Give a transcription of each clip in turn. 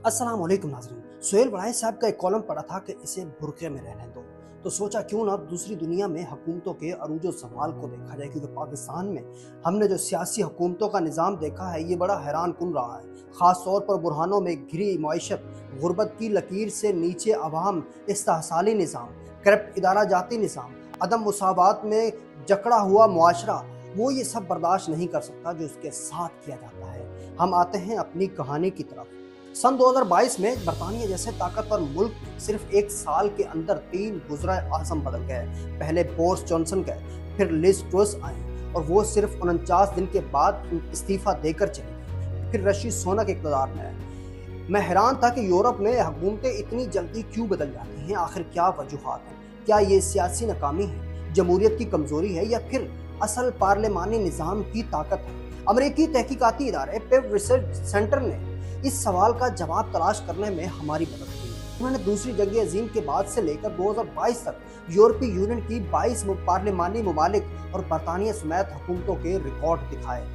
अस्सलाम वालेकुम नाज़रीन। सुहेल बड़ाई साहब का एक कॉलम पढ़ा था कि इसे बुर्के में रहने दो, तो सोचा क्यों ना दूसरी दुनिया में हुकूमतों के अरूज ज़वाल को देखा जाए, क्योंकि पाकिस्तान में हमने जो सियासी हुकूमतों का निज़ाम देखा है ये बड़ा हैरान कुन रहा है। ख़ास तौर पर बुरहानों में घिरी मईशत, गुर्बत की लकीर से नीचे अवाम, इस्तेहसाली निज़ाम, करप्ट इदारा जाती निज़ाम, अदम मुसावात में जकड़ा हुआ मुआशरा, वो ये सब बर्दाश्त नहीं कर सकता जो इसके साथ किया जाता है। हम आते हैं अपनी कहानी की तरफ। सन 2022 में बरतानिया जैसे ताकतवर मुल्क सिर्फ एक साल के अंदर 3 वज़ीर आज़म बदल गए। पहले बोरिस जॉनसन गए, फिर लिज ट्रस आई और वो सिर्फ 49 दिन के बाद इस्तीफा देकर चली गई। फिर रशीद सुनक इक़्तिदार में आए। मैं हैरान था कि यूरोप में हुकूमतें इतनी जल्दी क्यों बदल जाती हैं। आखिर क्या वजूहात हैं? क्या ये सियासी नाकामी है, जमहूरियत की कमजोरी है, या फिर असल पार्लिमानी निज़ाम की ताकत है? अमेरिकी तहकीकाती इदारे पेव रिसर्च सेंटर ने इस सवाल का जवाब तलाश करने में हमारी मदद की। उन्होंने दूसरी जंग अज़ीम के बाद से लेकर 2022 तक यूरोपीय यूनियन की 22 पार्लिमानी ममालिक और बरतानिया समेत हुकूमतों के रिकॉर्ड दिखाए।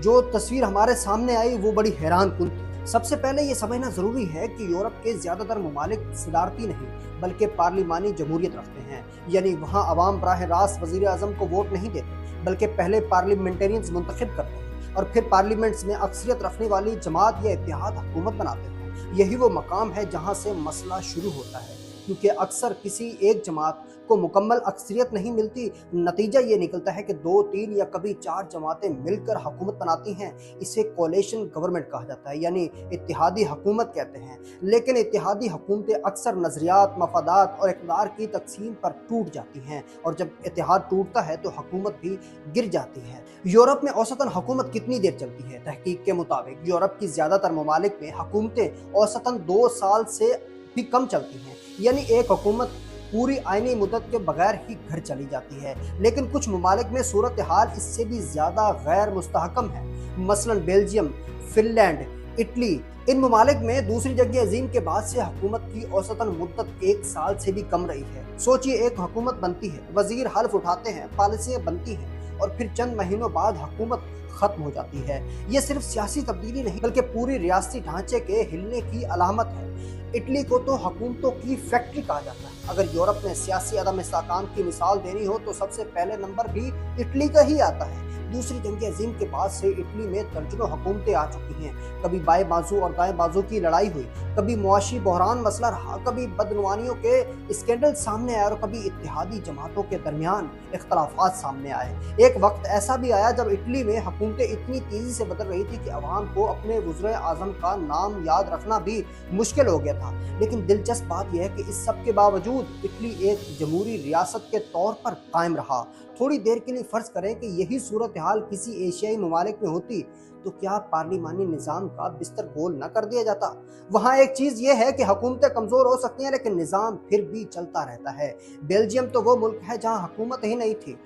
जो तस्वीर हमारे सामने आई वो बड़ी हैरान कुन थी। सबसे पहले ये समझना ज़रूरी है कि यूरोप के ज़्यादातर ममालिक सदारती नहीं बल्कि पार्लिमानी जमहूरियत रखते हैं, यानी वहाँ अवाम बराह रास्त वज़ीर आज़म को वोट नहीं देते बल्कि पहले पार्लियामेंटेरियंस मुंतखब करते हैं और फिर पार्लियामेंट्स में अक्सरियत रखने वाली जमात या इत्तेहाद हुकूमत बनाते हैं। यही वो मकाम है जहाँ से मसला शुरू होता है, क्योंकि अक्सर किसी एक जमात को मुकम्मल अक्सरियत नहीं मिलती। नतीजा ये निकलता है कि 2, 3 या कभी 4 जमातें मिलकर हुकूमत बनाती हैं। इसे कोalition गवर्नमेंट कहा जाता है, यानी इत्तेहादी हुकूमत कहते हैं। लेकिन इत्तेहादी हुकूमतें अक्सर नज़रियात, मफादात और इक़्तिदार की तकसीम पर टूट जाती हैं, और जब इत्तेहाद टूटता है तो हुकूमत भी गिर जाती है। यूरोप में औसतन हुकूमत कितनी देर चलती है? तहकीक के मुताबिक यूरोप की ज़्यादातर ममालिक में हुकूमतें औसतन 2 साल से भी कम चलती हैं, यानी एक हुकूमत पूरी आईनी मुद्दत के बगैर ही घर चली जाती है। लेकिन कुछ ममालिक में सूरत हाल इससे भी ज़्यादा गैर मुस्तहकम है। मसलन बेल्जियम, फिनलैंड, इटली। इन ममालिक में दूसरी जंग अज़ीम के बाद से हुकूमत की औसतन मुद्दत 1 साल से भी कम रही है। सोचिए, एक हुकूमत बनती है, वजीर हल्फ उठाते हैं, पॉलिसियाँ बनती हैं और फिर चंद महीनों बाद हुकूमत खत्म हो जाती है। ये सिर्फ सियासी तब्दीली नहीं बल्कि पूरी रियासती ढांचे के हिलने की अलामत है। इटली को तो हुकूमतों की फैक्ट्री कहा जाता है। अगर यूरोप में सियासी अदम इस्तेहकाम की मिसाल देनी हो तो सबसे पहले नंबर भी इटली का ही आता है। दूसरी जंग अज़ीम के बाद से इटली में दर्जनों हुकूमतें आ चुकी हैं। कभी बाएं बाजू और दाएं बाजू की लड़ाई हुई, कभी मुआशी बहरान मसला रहा, कभी बदनवानियों के स्कैंडल सामने आए और कभी इत्तेहादी जमातों के दरमियान इख्तलाफात सामने आए। एक वक्त ऐसा भी आया जब इटली में हुकूमतें इतनी तेजी से बदल रही थी कि अवाम को अपने वज़ीर आज़म का नाम याद रखना भी मुश्किल हो गया था। लेकिन दिलचस्प बात यह है कि इस सब के बावजूद इटली एक जमहूरी रियासत के तौर पर कायम रहा। थोड़ी देर के लिए फर्ज करें कि यही सूरत हाल किसी एशियाई ममालिक में होती तो क्या पार्लिमानी निज़ाम का बिस्तर गोल न कर दिया जाता? वहाँ एक चीज़ ये है कि हुकूमतें कमज़ोर हो सकती हैं लेकिन निज़ाम फिर भी चलता रहता है। बेल्जियम तो वो मुल्क है जहाँ हुकूमत ही नहीं थी।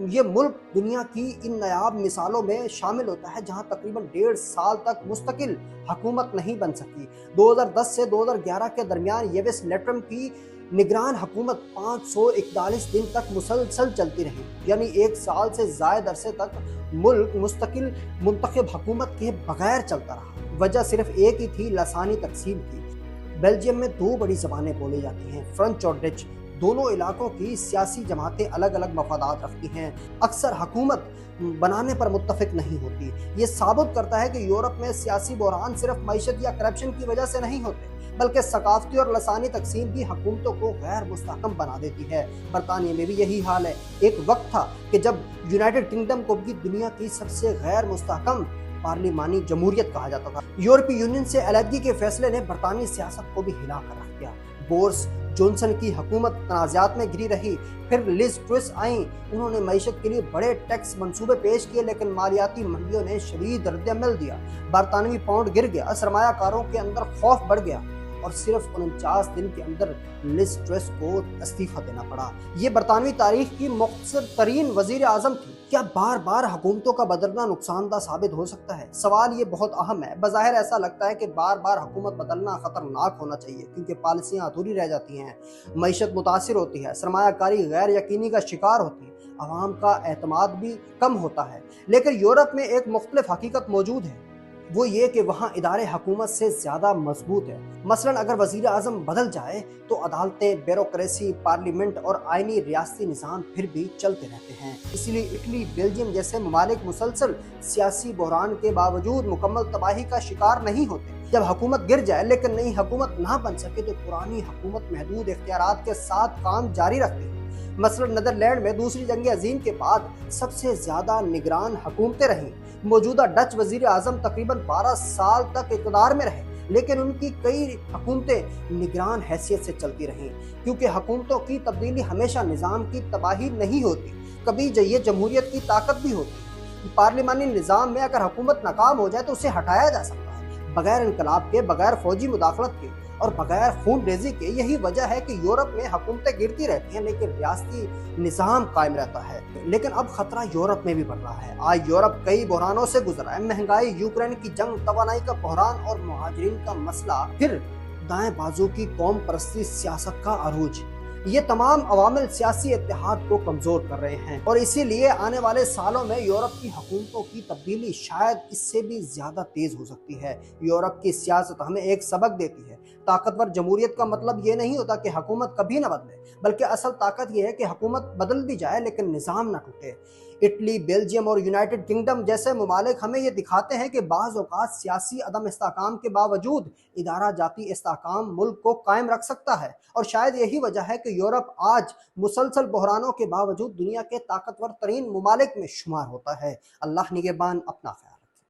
ये मुल्क दुनिया की इन नायाब मिसालों में शामिल होता है जहाँ तकरीबन 1.5 साल तक मुस्तकिल हुकूमत नहीं बन सकी। 2010 से 2011 के दरमियान येविस लेटरम की निगरान हुकूमत 541 दिन तक मुसलसल चलती रही, यानी 1 साल से ज़ायद अरसे तक मुल्क मुस्तकिल मुंतखब हुकूमत के बगैर चलता रहा। वजह सिर्फ एक ही थी, लसानी तकसीम थी। बेल्जियम में 2 बड़ी ज़बानें बोली जाती हैं, फ्रेंच और डच। दोनों इलाकों की सियासी जमातें अलग अलग मफादात रखती हैं, अक्सर हुकूमत बनाने पर मुत्तफिक नहीं होती। ये साबित करता है कि यूरोप में सियासी बहरान सिर्फ मईशत या करप्शन की वजह से नहीं होते बल्कि सकाफती और लसानी तकसीम भी हुकूमतों को गैर मुस्तहकम बना देती है। बरतानिया में भी यही हाल है। एक वक्त था कि जब यूनाइटेड किंगडम को भी दुनिया की सबसे गैर मुस्तहकम पार्लिमानी जमहूरियत कहा जाता था। यूरोपीय यूनियन से अलहदगी के फैसले ने बरतानी सियासत को भी हिला कर रख दिया। बोरिस जॉनसन की हुकूमत तनाज़ात में घिरी रही, फिर लिज ट्रस आई। उन्होंने मईशत के लिए बड़े टैक्स मंसूबे पेश किए लेकिन मालियाती मंडियों ने शदीद रद्द-ए-अमल दिया। बरतानवी पाउंड गिर गया, सरमायाकारों के अंदर खौफ बढ़ गया और सिर्फ 49 दिन के अंदर लिज ट्रस को इस्तीफा देना पड़ा। ये बरतानवी तारीख की मुख्तसर तरीन वजीर आज़म थी। क्या बार बार हुकूमतों का बदलना नुकसानदा साबित हो सकता है? सवाल ये बहुत अहम है। बज़ाहिर ऐसा लगता है कि बार बार हुकूमत बदलना खतरनाक होना चाहिए क्योंकि पॉलिसियाँ अधूरी रह जाती हैं, मईशत मुतासिर होती है, सरमायाकारी गैर यकीनी का शिकार होती है, अवाम का एतमाद भी कम होता है। लेकिन यूरोप में एक मुख्तलिफ हकीकत मौजूद है। वो ये कि वहाँ इदारे हुकूमत से ज़्यादा मजबूत है। मसलन अगर वज़ीर आज़म बदल जाए तो अदालतें, ब्यूरोक्रेसी, पार्लियामेंट और आइनी रियासती निज़ाम फिर भी चलते रहते हैं। इसलिए इटली, बेल्जियम जैसे ममालिक मुसलसल सियासी बहरान के बावजूद मुकम्मल तबाही का शिकार नहीं होते। जब हुकूमत गिर जाए लेकिन नई हुकूमत ना बन सके तो पुरानी हुकूमत महदूद इख्तियारात के साथ काम जारी रखती है। मसलन नीदरलैंड में दूसरी जंग अजीम के बाद सबसे ज्यादा निगरान हुकूमतें रहीं। मौजूदा डच वजीर आजम तकरीबन 12 साल तक इक़्तिदार में रहे, लेकिन उनकी कई हुकूमतें निगरान हैसियत से चलती रहीं, क्योंकि हुकूमतों की तब्दीली हमेशा निज़ाम की तबाही नहीं होती, कभी ये जमहूरियत की ताकत भी होती है। पार्लिमानी निज़ाम में अगर हुकूमत नाकाम हो जाए तो उसे हटाया जा सकता है, बगैर इनकलाब के, बगैर फौजी मुदाखलत के और बगैर खून रेजी के। यही वजह है कि यूरोप में हुकूमतें गिरती रहती हैं लेकिन रियासती निज़ाम कायम रहता है। लेकिन अब खतरा यूरोप में भी बढ़ रहा है। आज यूरोप कई बहरानों से गुजरा है। महंगाई, यूक्रेन की जंग, तवानाई का बहरान और मुहाजिरीन का मसला, फिर दाएं बाजू की कौम परस्ती सियासत का अरूज। ये तमाम अवामिल सियासी इत्तेहाद को कमजोर कर रहे हैं और इसीलिए आने वाले सालों में यूरोप की हुकूमतों की तब्दीली शायद इससे भी ज्यादा तेज हो सकती है। यूरोप की सियासत हमें एक सबक देती है। ताकतवर जमहूरियत का मतलब ये नहीं होता कि हुकूमत कभी न बदले, बल्कि असल ताकत यह है कि हुकूमत बदल भी जाए लेकिन निज़ाम न टूटे। इटली, बेल्जियम और यूनाइटेड किंगडम जैसे ममालिक हमें ये दिखाते हैं कि बाज़ औक़ात सियासी अदम इस्तेहकाम के बावजूद इदारा जाती इस्तेहकाम मुल्क को कायम रख सकता है। और शायद यही वजह है कि यूरोप आज मुसलसल बहरानों के बावजूद दुनिया के ताकतवर तरीन ममालिक में शुमार होता है। अल्लाह निगहबान, अपना ख्याल।